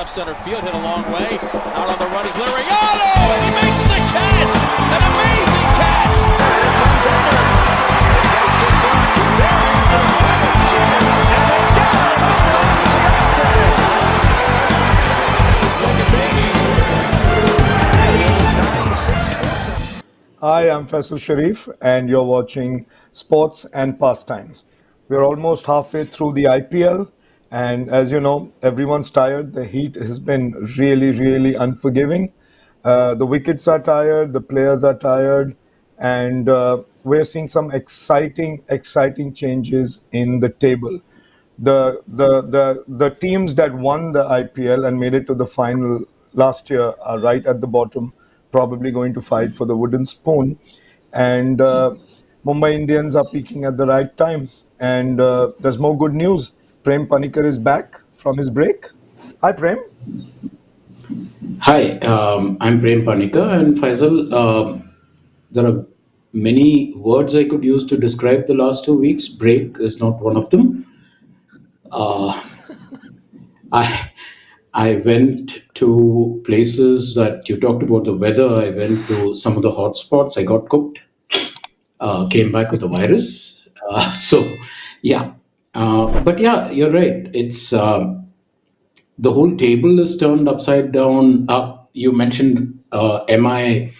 left center field, hit a long way. Out on the run is Liriano, and he makes the catch! An amazing catch! Here comes Ender. Hi, I'm Faisal Shariff, and you're watching Sports and Pastimes. We're almost halfway through the IPL, and as you know, everyone's tired. The heat has been really, really unforgiving. The wickets are tired, the players are tired, and we're seeing some exciting changes in the table. The teams that won the IPL and made it to the final last year are right at the bottom, probably going to fight for the wooden spoon. And Mumbai Indians are peaking at the right time. And there's more good news. Prem Panicker is back from his break. Hi, Prem. Hi, I'm Prem Panicker and Faisal. There are many words I could use to describe the last 2 weeks. Break is not one of them. I I went to places that you talked about the weather. I went to some of the hot spots. I got cooked. Came back with a virus. Yeah. But yeah, you're right. It's the whole table is turned upside down. You mentioned MI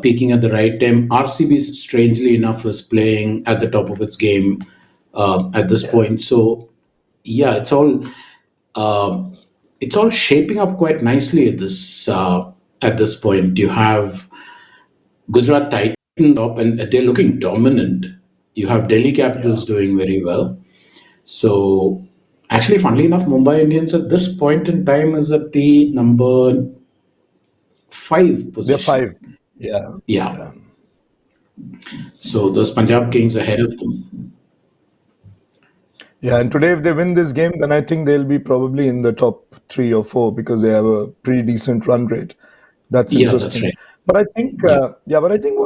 peaking at the right time. RCB, strangely enough, is playing at the top of its game at this point. So yeah, uh, it's all shaping up quite nicely at this point. You have Gujarat Titans top, and they're looking dominant. You have Delhi Yeah. Capitals doing very well. So, actually, funnily enough, Mumbai Indians at this point in time is at the number five They're position. five. Yeah. Yeah. Yeah. So those Punjab Kings ahead of them. Yeah, and today if they win this game, then I think they'll be probably in the top three or four because they have a pretty decent run rate. That's Yeah, that's interesting. right. But I think, Yeah. but I think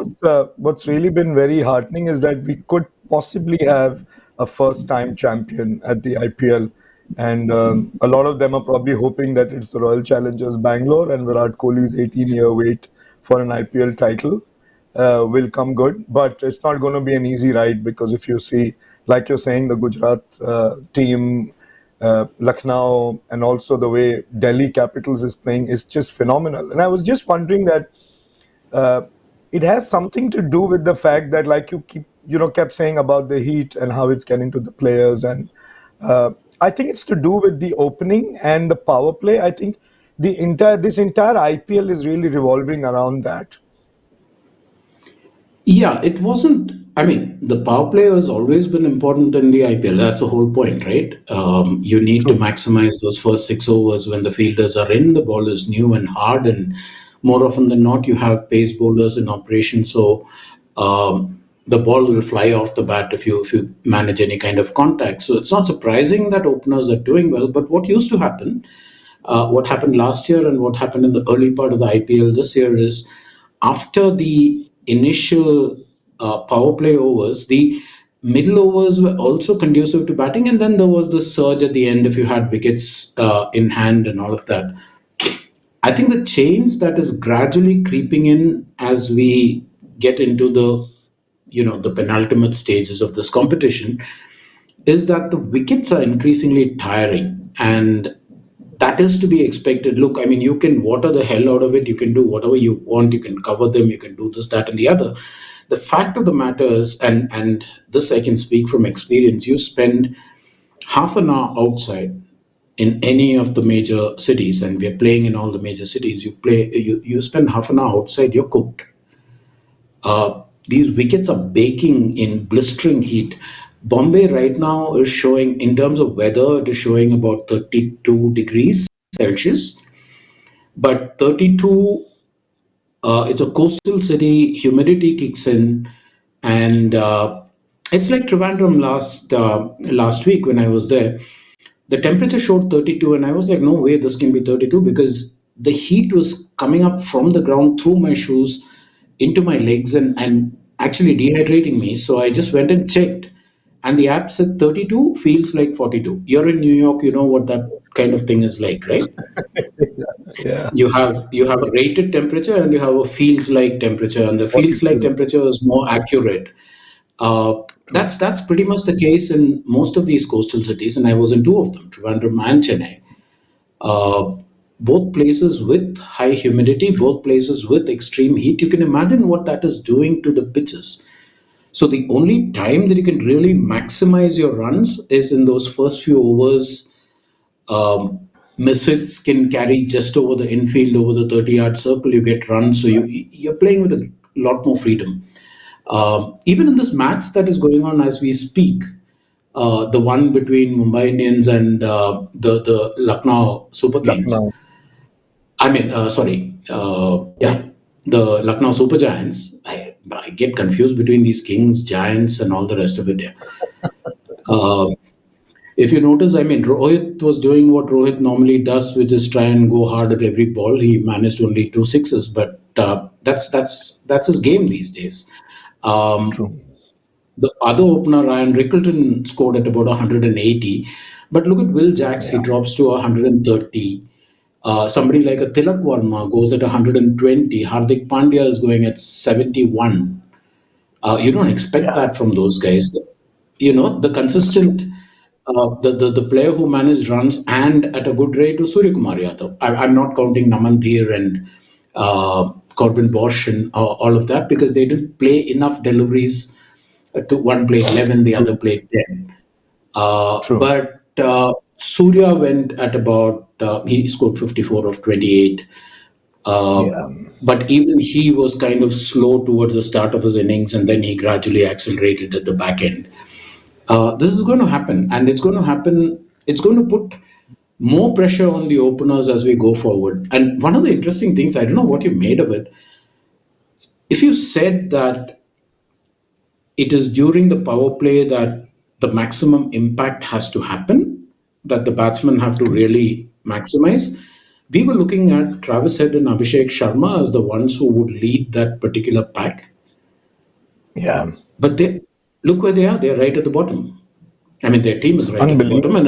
what's really been very heartening is that we could possibly have a first-time champion at the IPL, and a lot of them are probably hoping that it's the Royal Challengers Bangalore and Virat Kohli's 18-year wait for an IPL title will come good. But it's not going to be an easy ride because if you see, like you're saying, the Gujarat team, Lucknow, and also the way Delhi Capitals is playing is just phenomenal. And I was just wondering that uh, it has something to do with the fact that, like kept saying about the heat and how it's getting to the players, and uh, I think it's to do with the opening and the power play. I think this entire IPL is really revolving around that. Yeah, it wasn't. I mean, the power play has always been important in the IPL. That's the whole point, right? You need to True. maximize those first 6 overs when the fielders are in, the ball is new and hard, and more often than not, you have pace bowlers in operation. So the ball will fly off the bat if you manage any kind of contact. So it's not surprising that openers are doing well. But what used to happen, what happened last year and what happened in the early part of the IPL this year is after the initial power play overs, the middle overs were also conducive to batting, and then there was the surge at the end if you had wickets in hand and all of that. I think the change that is gradually creeping in as we get into the penultimate stages of this competition is that the wickets are increasingly tiring, and that is to be expected. Look, I mean, you can water the hell out of it, you can do whatever you want, you can cover them, you can do this, that, and the other. The fact of the matter is, and this I can speak from experience, you spend half an hour outside in any of the major cities, and we are playing in all the major cities. You spend half an hour outside, you're cooked. These wickets are baking in blistering heat. Bombay right now is showing, in terms of weather, it is showing about 32 degrees Celsius. But 32, it's a coastal city, humidity kicks in, and it's like Trivandrum last week when I was there. The temperature showed 32, and I was like, no way, this can be 32 because the heat was coming up from the ground through my shoes into my legs and actually dehydrating me. So I just went and checked, and the app said 32 feels like 42. You're in New York, you know what that kind of thing is like, right? Yeah, You have a rated temperature and you have a feels like temperature, and the what you feels like feel. temperature is more accurate. Uh, True. that's pretty much the case in most of these coastal cities, and I was in two of them, Trivandrum and Chennai. Uh, both places with high humidity, both places with extreme heat. You can imagine what that is doing to the pitches. So the only time that you can really maximize your runs is in those first few overs. Miss hits can carry just over the infield, over the 30-yard circle. You get runs, so you're playing with a lot more freedom. Even in this match that is going on as we speak, the one between Mumbai Indians and the Lucknow Super Kings. Lucknow. I mean, sorry, yeah, the Lucknow Super Giants. I get confused between these Kings, Giants, and all the rest of it. Yeah. Uh, if you notice, I mean, Rohit was doing what Rohit normally does, which is try and go hard at every ball. He managed only two sixes, but that's his game these days. Um, True. the other opener, Ryan Rickleton, scored at about 180. But look at Will Jacks, he Yeah. drops to 130. Somebody like a Tilak Varma goes at 120. Hardik Pandya is going at 71. You don't expect Yeah. that from those guys. The That's true. consistent, the player who managed runs and at a good rate was Surya Kumar Yadav. I'm not counting Naman Dheer and Corbin Bosch and all of that, because they didn't play enough deliveries. To one played 11, the other True. played 10. True. But Surya went at about, he scored 54 of 28. Uh, Yeah. but even he was kind of slow towards the start of his innings, and then he gradually accelerated at the back end. This is going to happen, and it's going to happen. It's going to put more pressure on the openers as we go forward. And one of the interesting things, I don't know what you made of it. If you said that it is during the power play that the maximum impact has to happen, that the batsmen have to Okay. really maximize. We were looking at Travis Head and Abhishek Sharma as the ones who would lead that particular pack, Yeah. but they look where they are. They're right at the bottom. I mean, their team It's is right at the bottom, unbelievable. and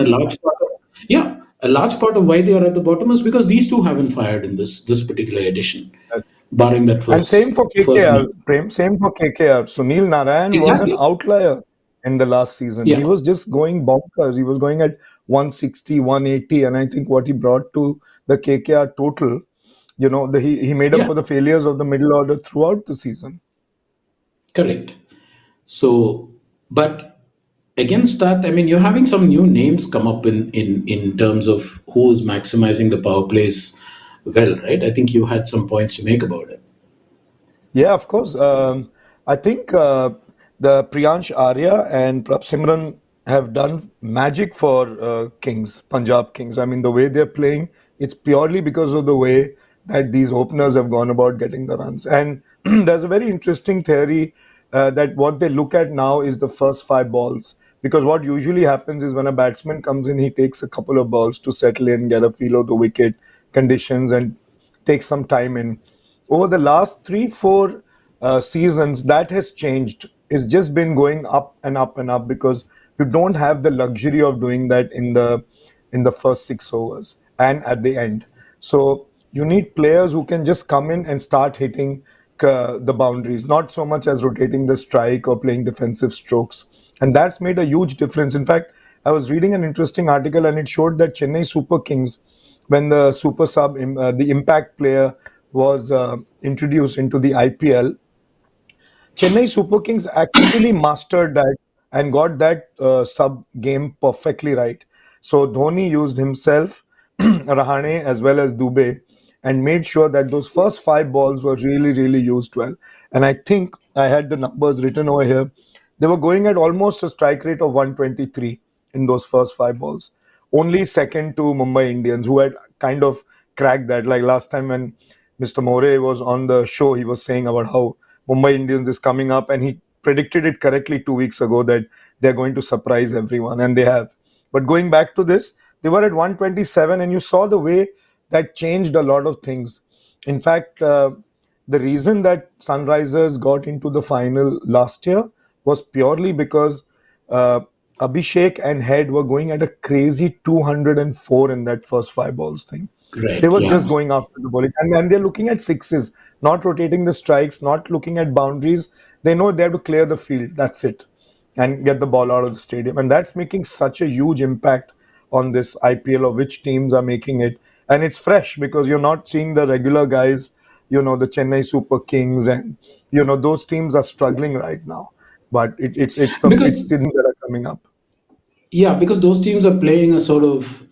a large part of why they are at the bottom is because these two haven't fired in this particular edition, That's barring that And same for first KKR, match. Prem. Same for KKR. Sunil Narayan was an Exactly. outlier in the last season. He Yeah. was just going bonkers. He was going at 160, 180. And I think what he brought to the KKR total, he made up Yeah. for the failures of the middle order throughout the season. Correct. So, but against that, I mean, you're having some new names come up in terms of who is maximizing the power plays well, right? I think you had some points to make about it. Yeah, of course. I think the Priyansh Arya and Prab Simran have done magic for Kings, Punjab Kings. I mean, the way they're playing, it's purely because of the way that these openers have gone about getting the runs. And there's a very interesting theory that what they look at now is the first five balls. Because what usually happens is when a batsman comes in, he takes a couple of balls to settle in, get a feel of the wicket conditions, and take some time in. Over the last 3 4 seasons, that has changed. It's just been going up and up and up because you don't have the luxury of doing that in the first 6 overs and at the end. So you need players who can just come in and start hitting the boundaries, not so much as rotating the strike or playing defensive strokes. And that's made a huge difference. In fact, I was reading an interesting article and it showed that Chennai Super Kings, when the super sub, the impact player was introduced into the IPL, Chennai Super Kings actually mastered that and got that sub game perfectly right. So Dhoni used himself, Rahane as well as Dubey, and made sure that those first five balls were really, really used well. And I think I had the numbers written over here. They were going at almost a strike rate of 123 in those first five balls. Only second to Mumbai Indians, who had kind of cracked that. Like last time when Mr. More was on the show, he was saying about how Mumbai Indians is coming up, and he predicted it correctly 2 weeks ago that they're going to surprise everyone, and they have. But going back to this, they were at 127, and you saw the way that changed a lot of things. In fact, the reason that Sunrisers got into the final last year was purely because uh, Abhishek and Head were going at a crazy 204 in that first five balls thing. They Right. were Yeah. just going after the bowling. And they're looking at sixes, not rotating the strikes, not looking at boundaries. They know they have to clear the field. That's it. And get the ball out of the stadium. And that's making such a huge impact on this IPL of which teams are making it. And it's fresh because you're not seeing the regular guys, the Chennai Super Kings and those teams are struggling right now. But it's Because the that are coming up. yeah, because those teams are playing a sort of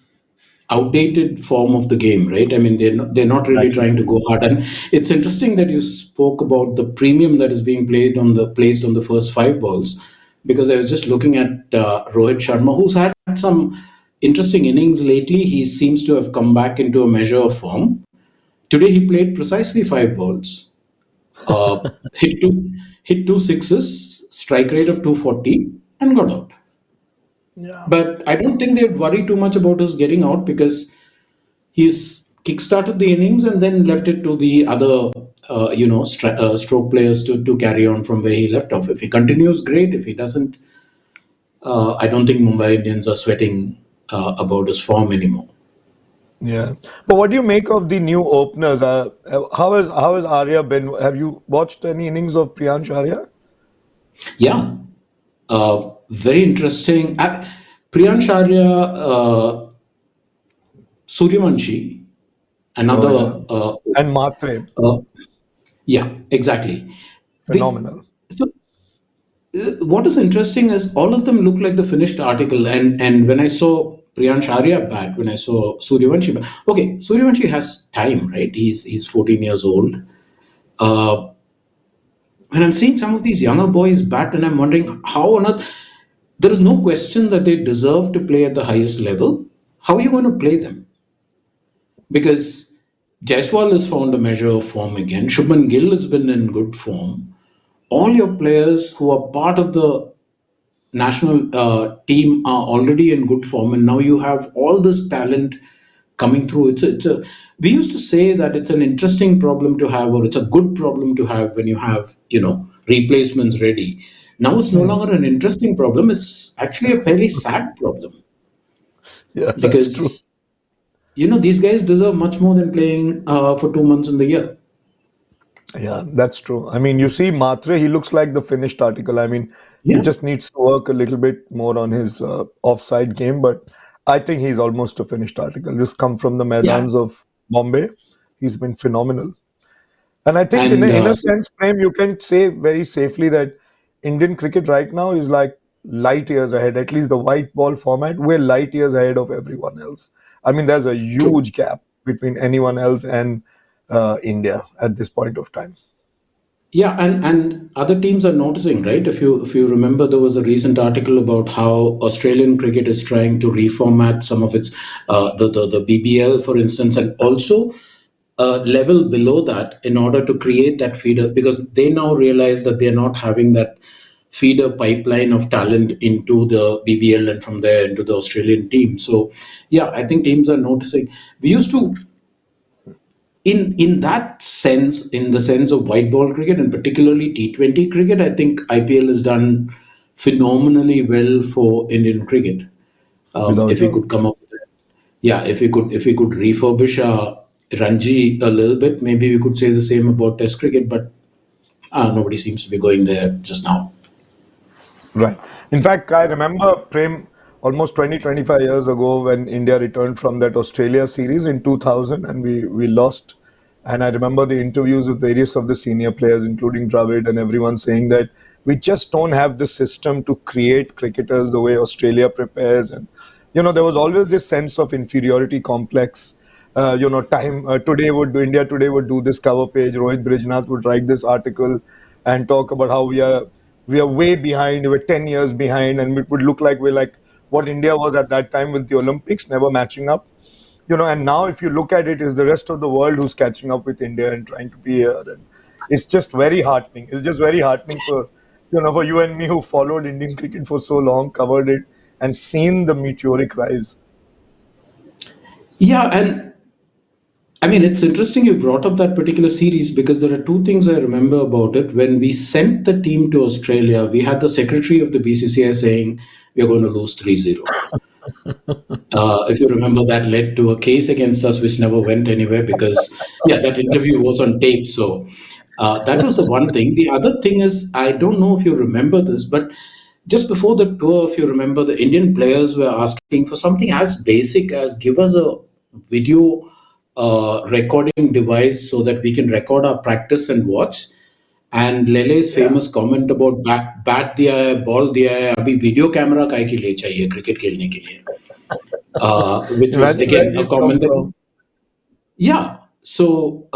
outdated form of the game, right? I mean, they're not really Exactly. trying to go hard. And it's interesting that you spoke about the premium that is being placed on the first five balls, because I was just looking at Rohit Sharma, who's had some interesting innings lately. He seems to have come back into a measure of form. Today he played precisely five balls, uh, hit two sixes, strike rate of 240, and got out. Yeah. But I don't think they'd worry too much about us getting out, because he's kickstarted the innings and then left it to the other, stroke players to carry on from where he left off. If he continues, great. If he doesn't, I don't think Mumbai Indians are sweating about his form anymore. Yeah. But what do you make of the new openers? How has Arya been? Have you watched any innings of Priyansh Arya? Yeah, very interesting. Priyansh Arya, Suryavanshi, Oh yeah. another. And Matre, Uh, yeah, exactly. The phenomenal. so what is interesting is all of them look like the finished article. And when I saw Priyansh Arya bat, when I saw Suryavanshi bat, okay, Suryavanshi has time, right? He's 14 years old. Uh, when I'm seeing some of these younger boys bat, and I'm wondering how on earth, there is no question that they deserve to play at the highest level. How are you going to play them? Because Jaiswal has found a measure of form again. Shubman Gill has been in good form. All your players who are part of the national team are already in good form, and now you have all this talent coming through. We used to say that it's an interesting problem to have, or it's a good problem to have when you have replacements ready. Now it's no Hmm. longer an interesting problem, it's actually a fairly sad problem, Yeah, that's true. because these guys deserve much more than playing for 2 months in the year. Yeah, that's true. I mean, you see Matre, he looks like the finished article. I mean, he Yeah, just needs to work a little bit more on his offside game, but I think he's almost a finished article. Just come from the yeah. Maidans of Bombay. He's been phenomenal. And I think in a, And in a sense, Prem, you can say very safely that Indian cricket right now is like light years ahead. At least the white ball format, we're light years ahead of everyone else. I mean, there's a true. huge gap between anyone else and India at this point of time. Yeah, and other teams are noticing, right? If you remember, there was a recent article about how Australian cricket is trying to reformat some of its the BBL, for instance, and also level below that in order to create that feeder, because they now realize that they're not having that feeder pipeline of talent into the BBL and from there into the Australian team. So yeah, I think teams are noticing. We used to, in that sense, in the sense of white ball cricket and particularly T20 cricket, I think IPL has done phenomenally well for Indian cricket. Without If we doubt. could come up with it, yeah, if we could refurbish Ranji a little bit, maybe we could say the same about Test cricket, but nobody seems to be going there just now. Right. In fact, I remember Prem almost 20, 25 years ago when India returned from that Australia series in 2000 and we lost. And I remember the interviews with various of the senior players, including Dravid and everyone, saying that we just don't have the system to create cricketers the way Australia prepares. And, there was always this sense of inferiority complex. Time today would do India today would do this cover page. Rohit Brijnath would write this article and talk about how we are way behind. We're 10 years behind, and it would look like we're like what India was at that time with the Olympics, never matching up. And now if you look at it, it's the rest of the world who's catching up with India and trying to be here. And it's just very heartening. It's just very heartening for you and me who followed Indian cricket for so long, covered it, and seen the meteoric rise. Yeah, and I mean, it's interesting you brought up that particular series, because there are two things I remember about it. When we sent the team to Australia, we had the secretary of the BCCI saying we are going to lose 3-0. If you remember, that led to a case against us, which never went anywhere because, yeah, that interview was on tape. So that was the one thing. The other thing is, I don't know if you remember this, but just before the tour, if you remember, the Indian players were asking for something as basic as give us a video recording device so that we can record our practice and watch. And Lele's Yeah. famous comment about bat दिया है ball दिया है अभी video camera काय के लिए चाहिए cricket खेलने के लिए, which was Imagine where again a he's come comment that, from. yeah. So,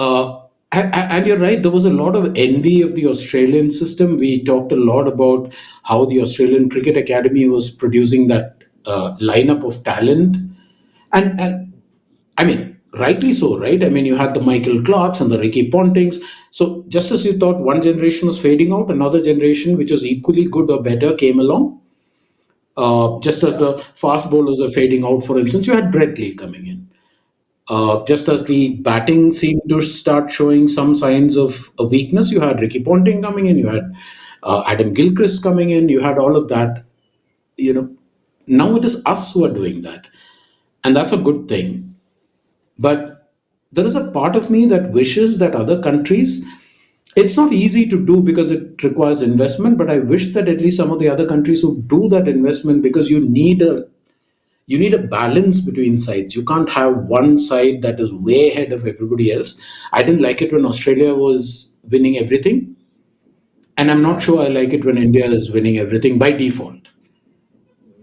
and you're right, there was a lot of envy of the Australian system. We talked a lot about how the Australian Cricket Academy was producing that lineup of talent. And I mean, rightly so, right? I mean, you had the Michael Clarks and the Ricky Pontings. So, just as you thought one generation was fading out, another generation, which was equally good or better, came along. Just as Yeah. the fast bowlers are fading out, for instance, you had Brett Lee coming in. Just as the batting seemed to start showing some signs of a weakness, you had Ricky Ponting coming in, you had Adam Gilchrist coming in, you had all of that. You know, now it is us who are doing that, and that's a good thing. But there is a part of me that wishes that other countries. It's not easy to do because it requires investment, but I wish that at least some of the other countries would do that investment because you need a balance between sides. You can't have one side that is way ahead of everybody else. I didn't like it when Australia was winning everything, and I'm not Yeah. sure I like it when India is winning everything by default.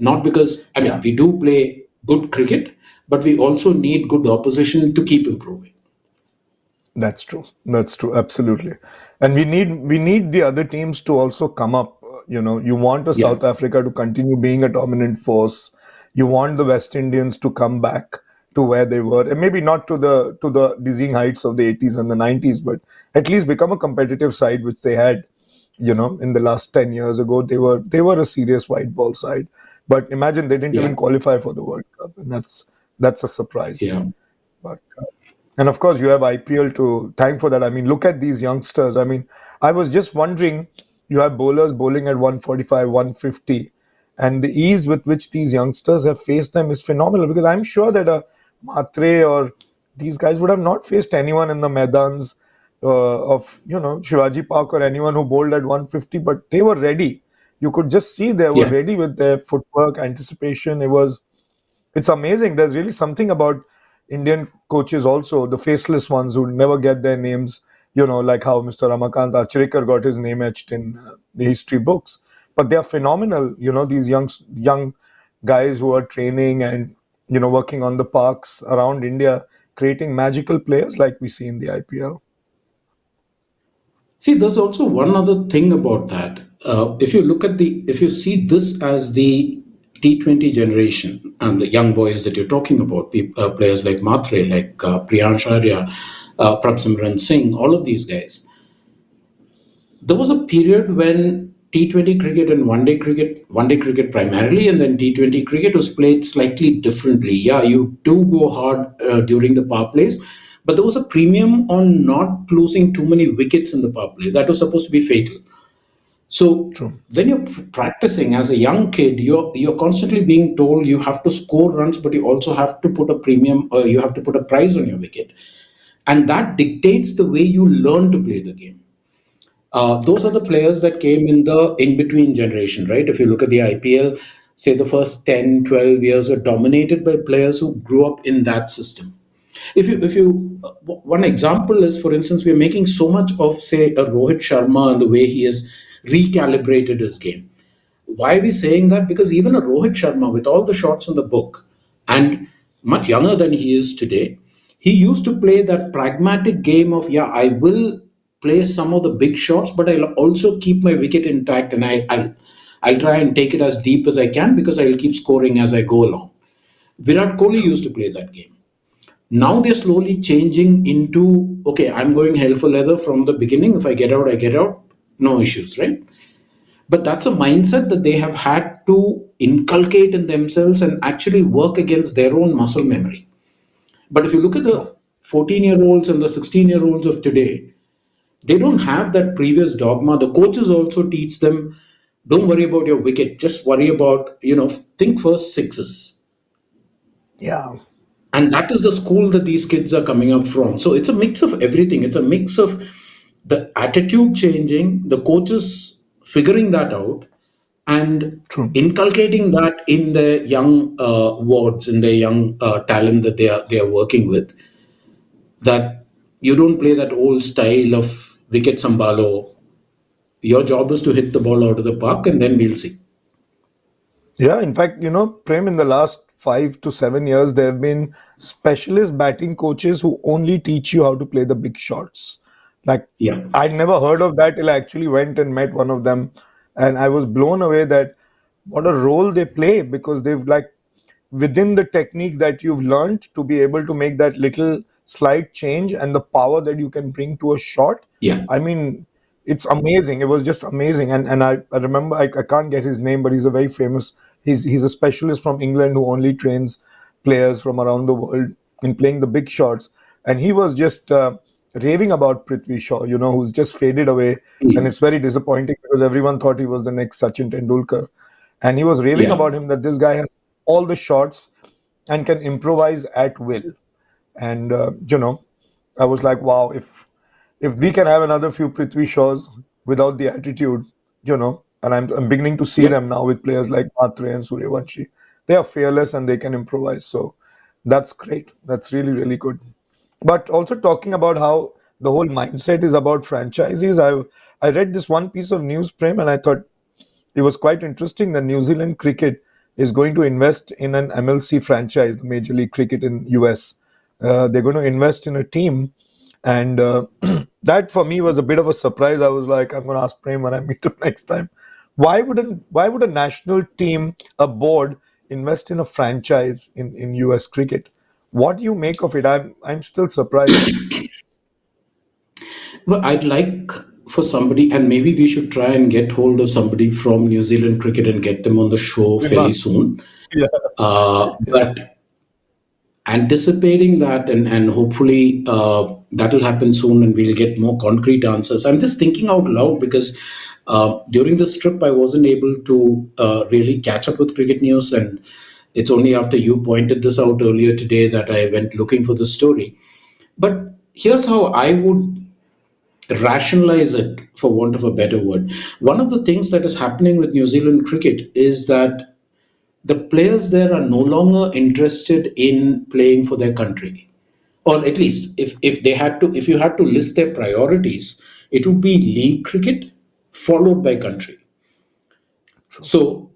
Not because, I mean, Yeah. we do play good cricket, but we also need good opposition to keep improving. That's true. That's true. Absolutely. And we need the other teams to also come up. You want a Yeah, South Africa to continue being a dominant force. You want the West Indians to come back to where they were, and maybe not to the dizzying heights of the 80s and the 90s, but at least become a competitive side, which they had. In the last 10 years ago, they were a serious white ball side. But imagine they didn't even yeah, qualify for the World Cup, and that's a surprise. yeah. But and of course, you have IPL to thank for that. I mean, look at these youngsters. I mean, I was just wondering, you have bowlers bowling at 145, 150, and the ease with which these youngsters have faced them is phenomenal. Because I'm sure that a Matre or these guys would have not faced anyone in the Maidans of Shivaji Park or anyone who bowled at 150, but they were ready. You could just see they were Yeah. ready with their footwork, anticipation. It's amazing. There's really something about Indian coaches also, the faceless ones who never get their names, like how Mr. Ramakant Acharikar got his name etched in the history books. But they are phenomenal, these young guys who are training and, working on the parks around India, creating magical players like we see in the IPL. See, there's also one other thing about that. If you see this as the T20 generation and the young boys that you're talking about, players like Matre, like Priyansh Arya, Prabsimran Singh, all of these guys, there was a period when T20 cricket and one day cricket primarily, and then T20 cricket was played slightly differently. Yeah, you do go hard during the power plays, but there was a premium on not losing too many wickets in the power play. That was supposed to be fatal. So True. when you're practicing as a young kid, you're constantly being told you have to score runs, but you also have to put a premium, or you have to put a price on your wicket, and that dictates the way you learn to play the game. Those are the Correct. players that came in the in between generation, right? If you look at the IPL, say the first 10, 12 years were dominated by players who grew up in that system. One example is, for instance, we're making so much of, say, a Rohit Sharma and the way he has recalibrated his game. Why are we saying that? Because even a Rohit Sharma, with all the shots in the book and much younger than he is today, he used to play that pragmatic game of, yeah, I will play some of the big shots, but I'll also keep my wicket intact, and I'll try and take it as deep as I can because I'll keep scoring as I go along. Virat Kohli True. used to play that game. Now they're slowly changing into, okay, I'm going hell for leather from the beginning. If I get out, I get out. No issues, right? But that's a mindset that they have had to inculcate in themselves and actually work against their own muscle memory. But if you look at True. the 14-year-olds and the 16-year-olds of today, they don't have that previous dogma. The coaches also teach them, Don't worry about your wicket. Just worry about, think first sixes. Yeah, And that is the school that these kids are coming up from. So it's a mix of everything. It's a mix of the attitude changing, the coaches figuring that out, and true. inculcating that in the young wards, in the young talent that they are working with. That you don't play that old style of wicket sambalo. Your job is to hit the ball out of the park, and then we'll see. Yeah, in fact, Prem, in the last 5 to 7 years, there have been specialist batting coaches who only teach you how to play the big shots. Like, Yeah, I'd never heard of that till I actually went and met one of them. And I was blown away that what a role they play, because they've like within the technique that you've learned to be able to make that little slight change and the power that you can bring to a shot. yeah, I mean, it's amazing. It was just amazing. And I remember, I can't get his name, but he's a very famous, he's a specialist from England who only trains players from around the world in playing the big shots. And he was just raving about Prithvi Shaw, who's just faded away. And mm, it's very disappointing because everyone thought he was the next Sachin Tendulkar. And he was raving yeah. about him that this guy has all the shots and can improvise at will. And I was like, wow, if we can have another few Prithvi Shaws without the attitude, and I'm beginning to see Yep. them now with players like Matre and Suryavanshi. They are fearless and they can improvise. So that's great. That's really, really good. But also talking about how the whole mindset is about franchises, I read this one piece of news, Prem, and I thought it was quite interesting that New Zealand cricket is going to invest in an MLC franchise, Major League Cricket in US. They're going to invest in a team, and that for me was a bit of a surprise. I was like, I'm going to ask Prem when I meet him next time. Why would a national team, a board, invest in a franchise in US cricket? What do you make of it? I'm still surprised. Well, I'd like for somebody, and maybe we should try and get hold of somebody from New Zealand cricket and get them on the show We fairly must. soon. Yeah, yeah, But anticipating that, and hopefully that'll happen soon and we'll get more concrete answers. I'm just thinking out loud because during this trip I wasn't able to really catch up with cricket news, and it's only after you pointed this out earlier today that I went looking for the story. But here's how I would rationalize it, for want of a better word. One of the things that is happening with New Zealand cricket is that the players there are no longer interested in playing for their country. Or at least if you had to list their priorities, it would be league cricket followed by country. true. So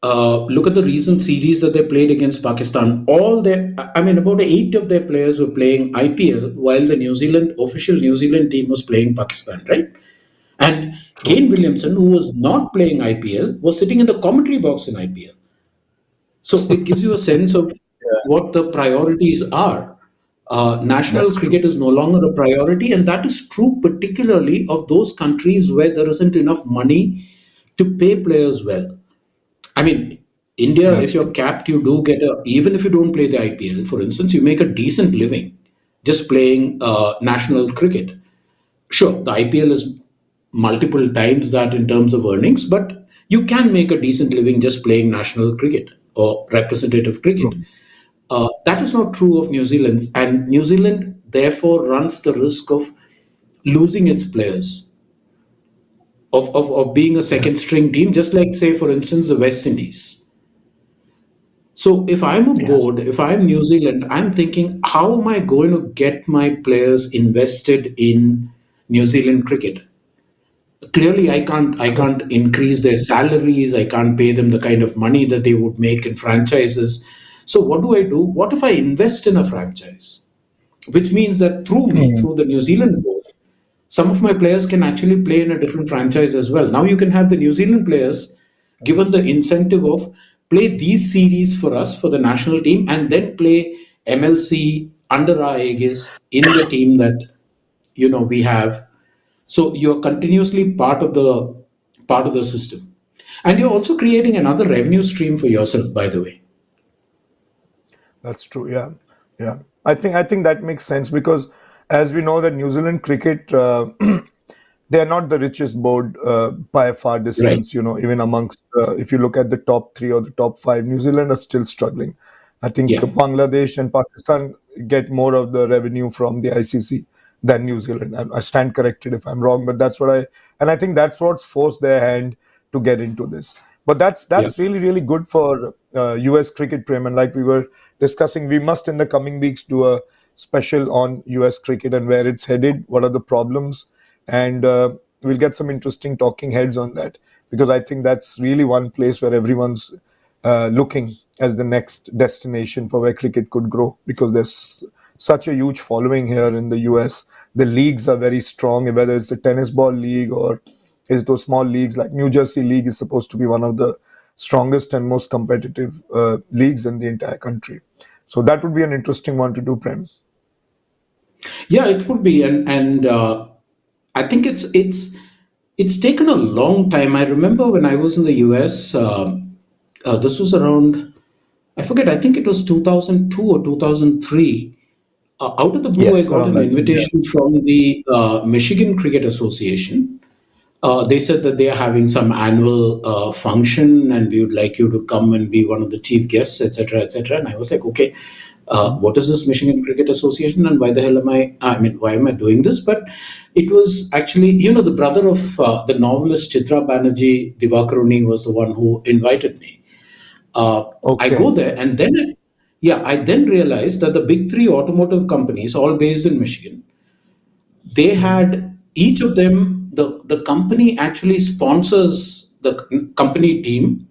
look at the recent series that they played against Pakistan. I mean, about eight of their players were playing IPL, while the official New Zealand team was playing Pakistan, right? And True. Kane Williamson, who was not playing IPL, was sitting in the commentary box in IPL. So it gives you a sense of Yeah, what the priorities are. National that's true. cricket is no longer a priority, and that is true particularly of those countries where there isn't enough money to pay players well. I mean, India, if That's you're true. capped, you do get even if you don't play the IPL, for instance, you make a decent living just playing national cricket. Sure, the IPL is multiple times that in terms of earnings, but you can make a decent living just playing national cricket or representative cricket. True. That is not true of New Zealand, and New Zealand therefore runs the risk of losing its players, of being a Yeah. second string team, just like, say, for instance, the West Indies. So if I'm a Yes. board, if I'm New Zealand, I'm thinking, how am I going to get my players invested in New Zealand cricket? Clearly I can't Correct. increase their salaries, I can't pay them the kind of money that they would make in franchises. So what do I do? What if I invest in a franchise, which means that through me, Hmm. through the New Zealand board, some of my players can actually play in a different franchise as well. Now you can have the New Zealand players given the incentive of play these series for us for the national team, and then play MLC under our aegis in the team that we have. So you're continuously part of the system, and you're also creating another revenue stream for yourself, by the way. That's true. Yeah, yeah. I think that makes sense because, as we know, that New Zealand cricket they are not the richest board by a far Right. distance. Even amongst, if you look at the top three or the top five, New Zealand are still struggling. I think Yeah. Bangladesh and Pakistan get more of the revenue from the ICC than New Zealand. I stand corrected if I'm wrong, but that's what and I think that's what's forced their hand to get into this. But that's Yeah. that's really really good for U.S. cricket, Prem. And like we were discussing, we must in the coming weeks do a special on U.S. cricket and where it's headed, what are the problems, and we'll get some interesting talking heads on that, because I think that's really one place where everyone's looking as the next destination for where cricket could grow, because there's such a huge following here in the US. The leagues are very strong, whether it's a tennis ball league or is those small leagues like New Jersey League is supposed to be one of the strongest and most competitive leagues in the entire country. So that would be an interesting one to do, Prem. Yeah, it would be, and I think it's taken a long time. I remember when I was in the US. This was around, I forget. I think it was 2002 or 2003. Out of the blue, I Yes, got around an that time. Yeah. invitation from the Michigan Cricket Association. They said that they are having some annual function, and we would like you to come and be one of the chief guests, etc., etc. And I was like, okay, what is this Michigan Cricket Association, and why the hell am I? I mean, why am I doing this? But it was actually, the brother of the novelist Chitra Banerjee, Divakaruni, was the one who invited me. I Okay. go there, and then, yeah, I then realized that the big three automotive companies, all based in Michigan, they had each of them, the company actually sponsors the company team.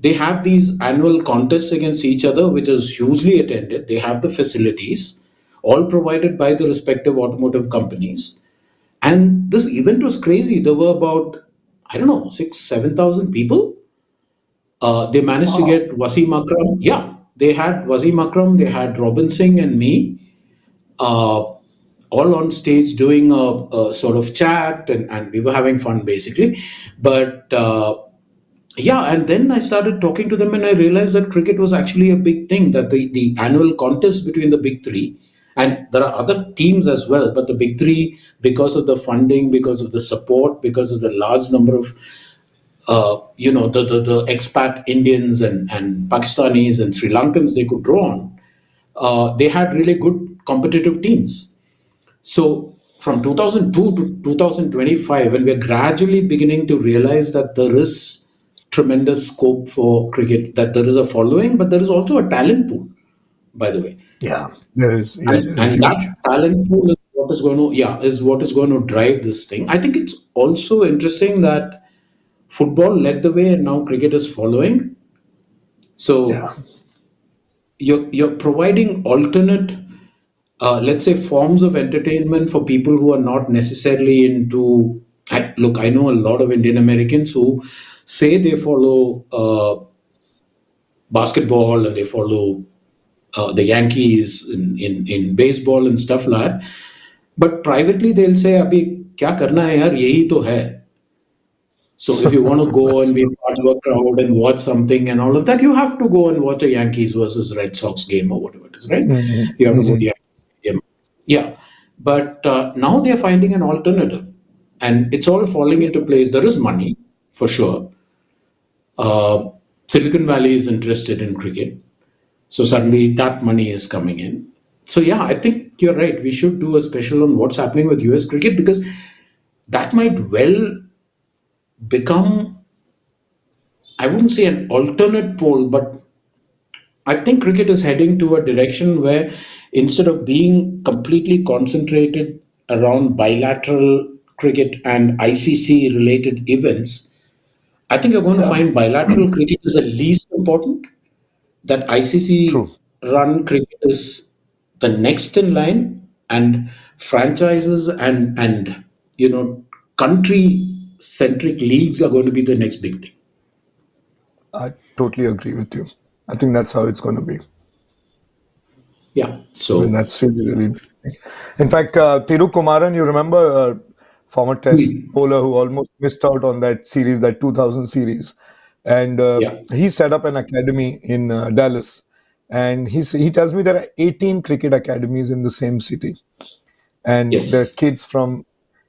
They have these annual contests against each other, which is hugely attended. They have the facilities, all provided by the respective automotive companies. And this event was crazy. There were about, I don't know, 6, 7,000 people. They managed to Wow. get Wasim Akram. Yeah, they had Wasim Akram, they had Robin Singh and me, uh, all on stage doing a sort of chat, and we were having fun basically. But yeah, and then I started talking to them, and I realized that cricket was actually a big thing, that the annual contest between the big three, and there are other teams as well, but the big three, because of the funding, because of the support, because of the large number of the expat Indians and Pakistanis and Sri Lankans they could draw on, they had really good competitive teams. So from 2002 to 2025, when we're gradually beginning to realize that there is tremendous scope for cricket, that there is a following, but there is also a talent pool, by the way. Yeah, there is. Yeah, And, there is and that huge. talent pool is what is going to, yeah, is what is going to drive this thing. I think it's also interesting that football led the way and now cricket is following. Yeah. So you're providing alternate, let's say, forms of entertainment for people who are not necessarily into. Look, I know a lot of Indian Americans who say they follow basketball, and they follow the Yankees in baseball and stuff like that. But privately, they'll say, "Abhi kya karna hai yaar? Yehi to hai." So if you want to go and That's be true. part of a crowd and watch something and all of that, you have to go and watch a Yankees versus Red Sox game or whatever it is, right? Mhm, You have to go to mhm. the Yankees game. Yeah. But now they're finding an alternative, and it's all falling Yeah. into place. There is money, for sure. Uh, Silicon Valley is interested in cricket. So suddenly that money is coming in. So yeah, I think you're right. We should do a special on what's happening with US cricket, because that might well become, I wouldn't say an alternate pole, but I think cricket is heading to a direction where, instead of being completely concentrated around bilateral cricket and ICC related events, I think you're going to Yeah. find bilateral cricket is the least important, that ICC True. run cricket is the next in line, and franchises and country centric leagues are going to be the next big thing. I totally agree with you. I think that's how it's going to be. Yeah. I mean, So, that's really, really interesting. In fact, Thiru Kumaran, you remember, former test hmm, bowler who almost missed out on that series, that 2000 series. And yeah, he set up an academy in Dallas. And he tells me there are 18 cricket academies in the same city. And the yes, kids from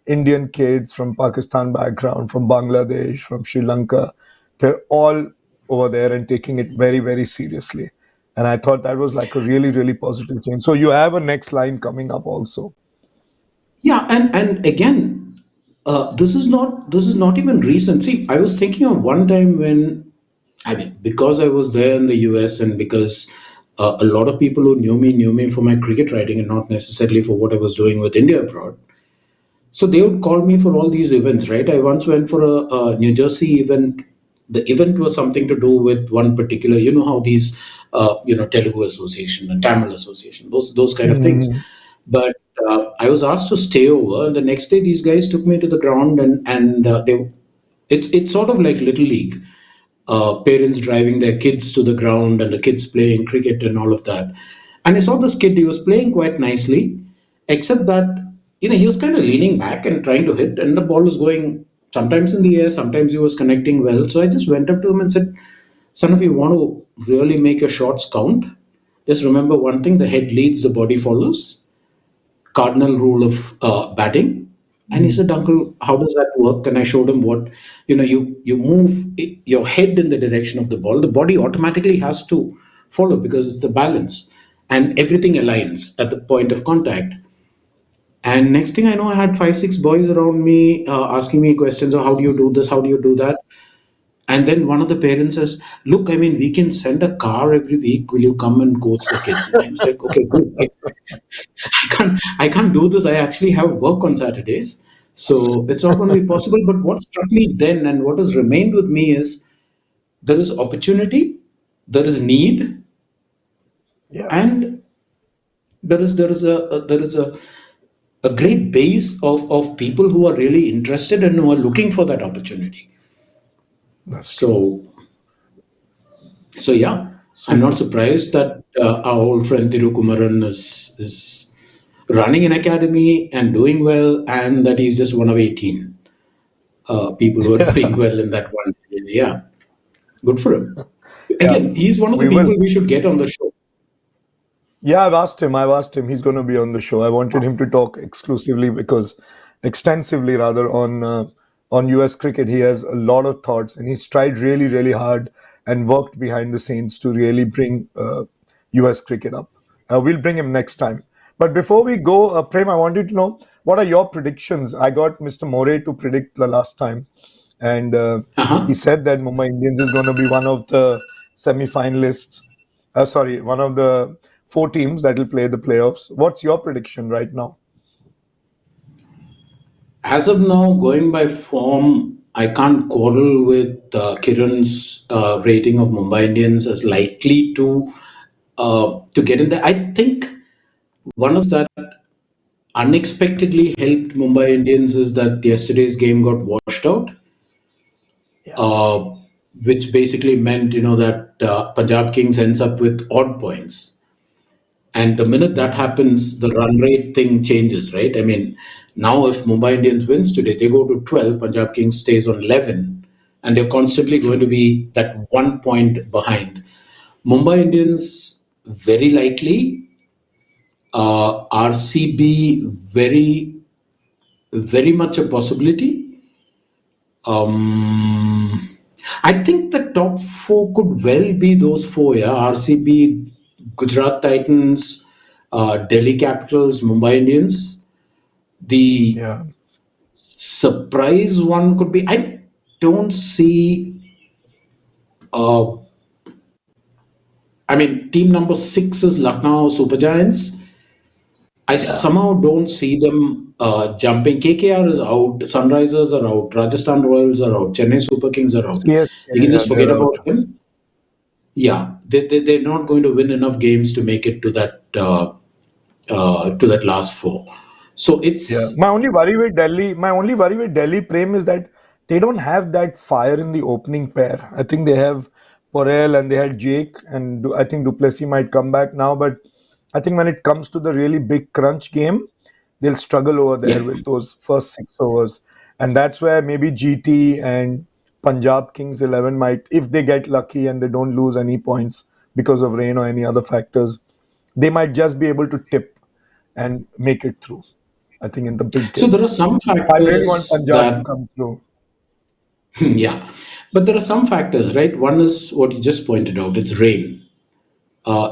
Indian kids from Pakistan background, from Bangladesh, from Sri Lanka. They're all over there and taking it very, very seriously. And I thought that was like a really, really positive change. So you have a next line coming up also. Yeah, and again, this is not even recent. See, I was thinking of one time when, I mean, because I was there in the US, and because a lot of people who knew me for my cricket writing and not necessarily for what I was doing with India abroad. So they would call me for all these events, right? I once went for a New Jersey event. The event was something to do with one particular, you know how these, Telugu Association and Tamil Association, those kind of things. Mhm. But I was asked to stay over, and the next day these guys took me to the ground, and it's sort of like little league, parents driving their kids to the ground and the kids playing cricket and all of that. And I saw this kid, he was playing quite nicely, except that, he was kind of leaning back and trying to hit, and the ball was going sometimes in the air, sometimes he was connecting well. So I just went up to him and said, "Son, if you want to really make your shots count, just remember one thing: the head leads, the body follows, cardinal rule of batting." And he said, "Uncle, how does that work?" And I showed him what, you move your head in the direction of the ball. The body automatically has to follow because it's the balance, and everything aligns at the point of contact. And next thing I know, I had five, six boys around me asking me questions of how do you do this, how do you do that. And then one of the parents says, "Look, I mean, we can send a car every week. Will you come and coach the kids?" And I was like, "Okay, good. I can't do this. I actually have work on Saturdays, so it's not going to be possible." But what struck me then, and what has remained with me, is there is opportunity, there is need, Yeah, and there is a great base of people who are really interested and who are looking for that opportunity. that's true. So yeah, I'm not Super. surprised that our old friend Thirukumaran is running an academy and doing well, and that he's just one of 18 people who are doing Yeah, well in that one. Yeah, good for him. yeah. Again, he's one of the We will. people we should get on the show. Yeah, I've asked him. I've asked him. He's going to be on the show. I wanted him to talk exclusively because, extensively rather, on US cricket. He has a lot of thoughts, and he's tried really, really hard and worked behind the scenes to really bring US cricket up. We'll bring him next time. But before we go, Prem, I wanted to know what are your predictions. I got Mr. More to predict the last time, and he Uh-huh. said that Mumbai Indians is going to be one of the semi-finalists. Sorry, one of the four teams that will play the playoffs. What's your prediction right now? As of now, going by form, I can't quarrel with Kiran's rating of Mumbai Indians as likely to get in there. I think one of the things that unexpectedly helped Mumbai Indians is that yesterday's game got washed out, Yeah, uh, which basically meant, that Punjab Kings ends up with odd points. And the minute that yeah, happens, the run rate thing changes, right? I mean, now if Mumbai Indians wins today, they go to 12, Punjab Kings stays on 11, and they're constantly going to true. be that 1 point behind. Mumbai Indians, very likely, RCB, very much a possibility. Um, I think the top four could well be those four. Yeah, RCB, Gujarat Titans, Delhi Capitals, Mumbai Indians. The Yeah, surprise one could be, I don't see. Uh, I mean, team number six is Lucknow Super Giants. I yeah. somehow don't see them jumping. KKR is out. Sunrisers are out. Rajasthan Royals are out. Chennai Super Kings are out. CSK, You can yeah, just forget they're out. about them. Yeah, they're not going to win enough games to make it to that last four. So Yeah, it's my only worry with Delhi Prem is that they don't have that fire in the opening pair. I think they have Porel and they had Jake, and I think Duplessis might come back now. But I think when it comes to the really big crunch game, they'll struggle over there yeah. with those first 6 overs, and that's where maybe GT and Punjab Kings 11 might, if they get lucky and they don't lose any points because of rain or any other factors, they might just be able to tip and make it through. I think in the big So there are games. some I really want factors Punjab to that, come through. yeah, but there are some factors, right? One is what you just pointed out. It's rain.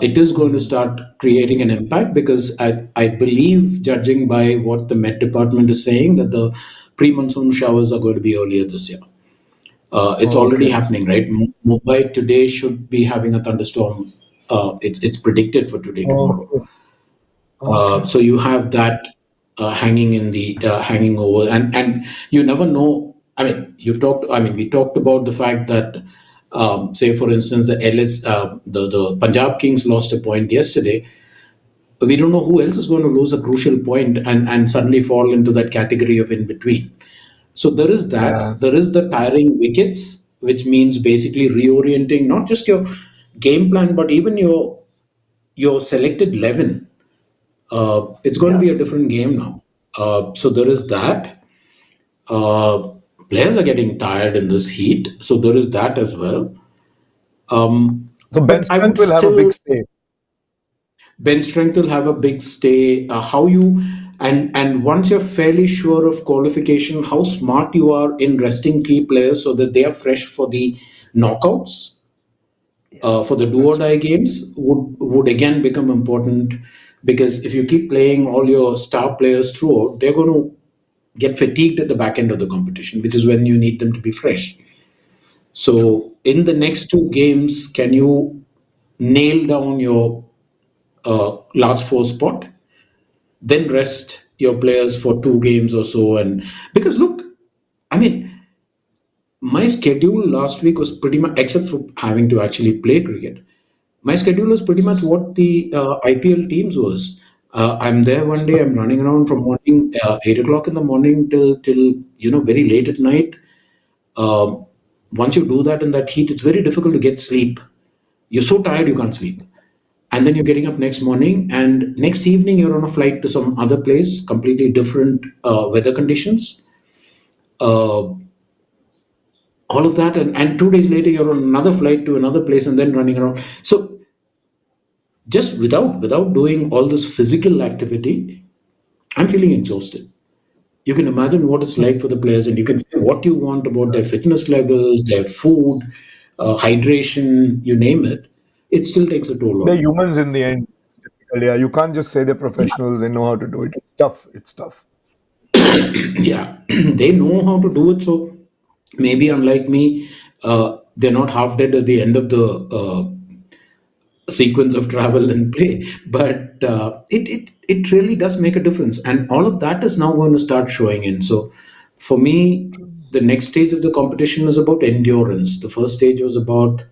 It is going to Mm. start creating an impact because I believe, judging by what the Met Department is saying, that the pre-monsoon showers are going to be earlier this year. It's already Okay. happening, right? Mumbai today should be having a thunderstorm. It's predicted for today, tomorrow. Okay. Okay. So you have that hanging in the hanging over, and you never know. I mean, you talked. I mean, we talked about the fact that, say, for instance, the Punjab Kings lost a point yesterday. We don't know who else is going to lose a crucial point and suddenly fall into that category of in between. So there is that. Yeah. There is the tiring wickets, which means basically reorienting not just your game plan, but even your selected 11. It's going to Yeah. be a different game now. So there is that. Uh, Players are getting tired in this heat, so there is that as well. So bench But I strength would will have a big still, say. bench strength will have a big stay. How you and once you're fairly sure of qualification, how smart you are in resting key players so that they are fresh for the knockouts, Yeah. for the do or That's die true. games would again become important, because if you keep playing all your star players throughout, they're going to get fatigued at the back end of the competition, which is when you need them to be fresh. True. So in the next two games, can you nail down your last four spot, then rest your players for two games or so? And because look, I mean, my schedule last week was pretty much, except for having to actually play cricket, my schedule was pretty much what the IPL teams was. I'm there one day. I'm running around from morning 8 o'clock in the morning till very late at night. Um, Once you do that in that heat, it's very difficult to get sleep. You're so tired you can't sleep, and then you're getting up next morning, and next evening you're on a flight to some other place, completely different weather conditions. Uh, all of that, and 2 days later you're on another flight to another place, and then running around. So just without doing all this physical activity, I'm feeling exhausted. You can imagine what it's like for the players, and you can say what you want about their fitness levels, their food, hydration, you name it. It still takes a toll They're on you. humans in the end. It's difficult. Yeah, you can't just say they're professionals. They know how to do it. It's tough. It's tough. Yeah, they know how to do it. So maybe unlike me, they're not half dead at the end of the sequence of travel and play. But it really does make a difference, and all of that is now going to start showing in. So for me, the next stage of the competition is about endurance. The first stage was about,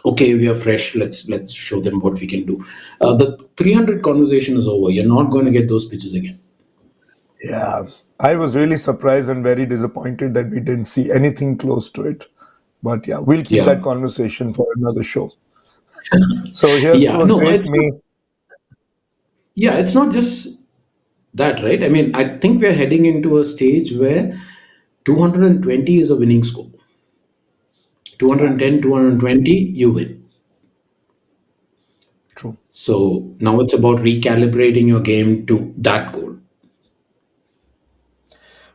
okay, we are fresh, let's show them what we can do. The 300 conversation is over. You're not going to get those pitches again. Yeah. I was really surprised and very disappointed that we didn't see anything close to it. But yeah, we'll keep Yeah. that conversation for another show. So here's Yeah, to a no, great it's not. May. Yeah, it's not just that, right? I mean, I think we're heading into a stage where 220 is a winning score. Yeah, 210, 220, you win. true. So now it's about recalibrating your game to that goal.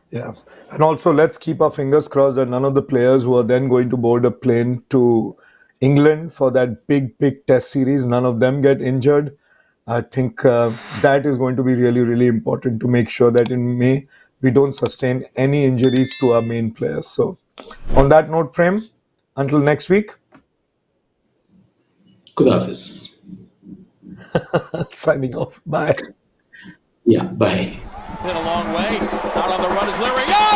Yeah. And also, let's keep our fingers crossed that none of the players who are then going to board a plane to England for that big test series, none of them get injured. I think that is going to be really, really important to make sure that in May we don't sustain any injuries to our main players. So, on that note, Prem, until next week, Kudafis. signing off. Bye. Yeah, bye. Hit a long way. Out on the run is Larry. Oh!